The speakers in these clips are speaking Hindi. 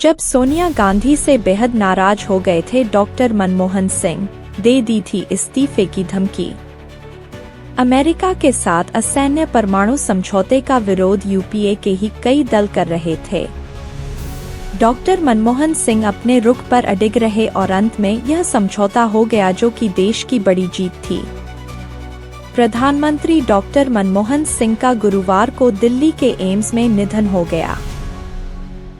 जब सोनिया गांधी से बेहद नाराज हो गए थे डॉक्टर मनमोहन सिंह, दे दी थी इस्तीफे की धमकी। अमेरिका के साथ असैन्य परमाणु समझौते का विरोध यूपीए के ही कई दल कर रहे थे। डॉक्टर मनमोहन सिंह अपने रुख पर अडिग रहे और अंत में यह समझौता हो गया, जो कि देश की बड़ी जीत थी। प्रधानमंत्री डॉक्टर मनमोहन सिंह का गुरुवार को दिल्ली के एम्स में निधन हो गया।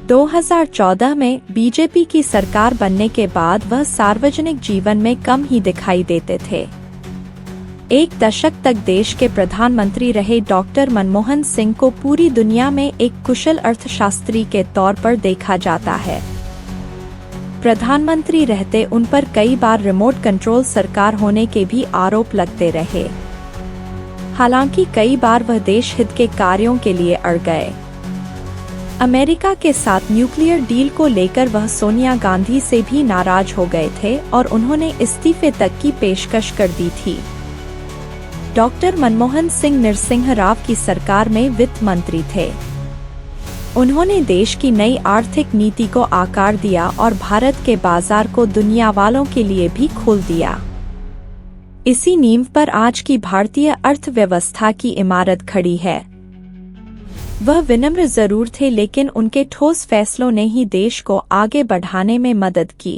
2014 में बीजेपी की सरकार बनने के बाद वह सार्वजनिक जीवन में कम ही दिखाई देते थे। एक दशक तक देश के प्रधानमंत्री रहे डॉक्टर मनमोहन सिंह को पूरी दुनिया में एक कुशल अर्थशास्त्री के तौर पर देखा जाता है। प्रधानमंत्री रहते उन पर कई बार रिमोट कंट्रोल सरकार होने के भी आरोप लगते रहे। हालांकि कई बार वह देश हित के कार्यों के लिए अड़ गए। अमेरिका के साथ न्यूक्लियर डील को लेकर वह सोनिया गांधी से भी नाराज हो गए थे और उन्होंने इस्तीफे तक की पेशकश कर दी थी। डॉक्टर मनमोहन सिंह नरसिंह राव की सरकार में वित्त मंत्री थे। उन्होंने देश की नई आर्थिक नीति को आकार दिया और भारत के बाजार को दुनिया वालों के लिए भी खोल दिया। इसी नींव पर आज की भारतीय अर्थव्यवस्था की इमारत खड़ी है। वह विनम्र जरूर थे, लेकिन उनके ठोस फैसलों ने ही देश को आगे बढ़ाने में मदद की।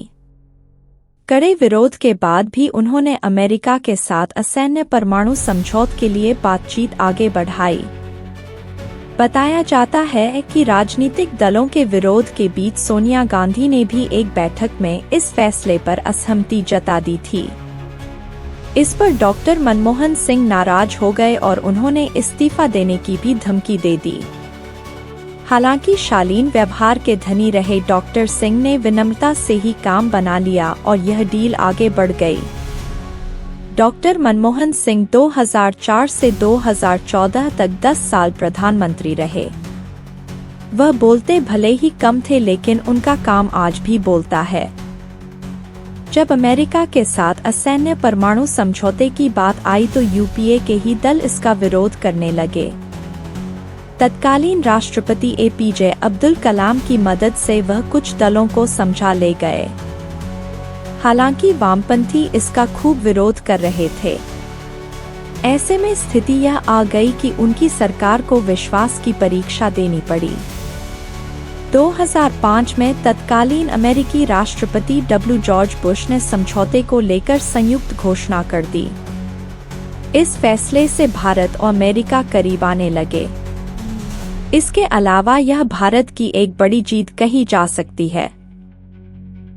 कड़े विरोध के बाद भी उन्होंने अमेरिका के साथ असैन्य परमाणु समझौते के लिए बातचीत आगे बढ़ाई। बताया जाता है कि राजनीतिक दलों के विरोध के बीच सोनिया गांधी ने भी एक बैठक में इस फैसले पर असहमति जता दी थी। इस पर डॉक्टर मनमोहन सिंह नाराज हो गए और उन्होंने इस्तीफा देने की भी धमकी दे दी। हालांकि शालीन व्यवहार के धनी रहे डॉक्टर सिंह ने विनम्रता से ही काम बना लिया और यह डील आगे बढ़ गई। डॉक्टर मनमोहन सिंह 2004 से 2014 तक 10 साल प्रधानमंत्री रहे। वह बोलते भले ही कम थे, लेकिन उनका काम आज भी बोलता है। जब अमेरिका के साथ असैन्य परमाणु समझौते की बात आई तो यूपीए के ही दल इसका विरोध करने लगे। तत्कालीन राष्ट्रपति एपीजे अब्दुल कलाम की मदद से वह कुछ दलों को समझा ले गए। हालांकि वामपंथी इसका खूब विरोध कर रहे थे। ऐसे में स्थिति यह आ गई कि उनकी सरकार को विश्वास की परीक्षा देनी पड़ी। 2005 में तत्कालीन अमेरिकी राष्ट्रपति जॉर्ज बुश ने समझौते को लेकर संयुक्त घोषणा कर दी। इस फैसले से भारत और अमेरिका करीब आने लगे। इसके अलावा यह भारत की एक बड़ी जीत कही जा सकती है।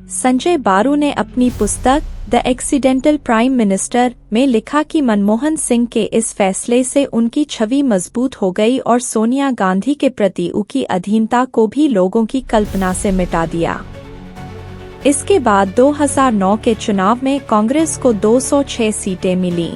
संजय बारू ने अपनी पुस्तक द एक्सीडेंटल प्राइम मिनिस्टर में लिखा कि मनमोहन सिंह के इस फैसले से उनकी छवि मजबूत हो गई और सोनिया गांधी के प्रति उनकी अधीनता को भी लोगों की कल्पना से मिटा दिया। इसके बाद 2009 के चुनाव में कांग्रेस को 206 सीटें मिलीं।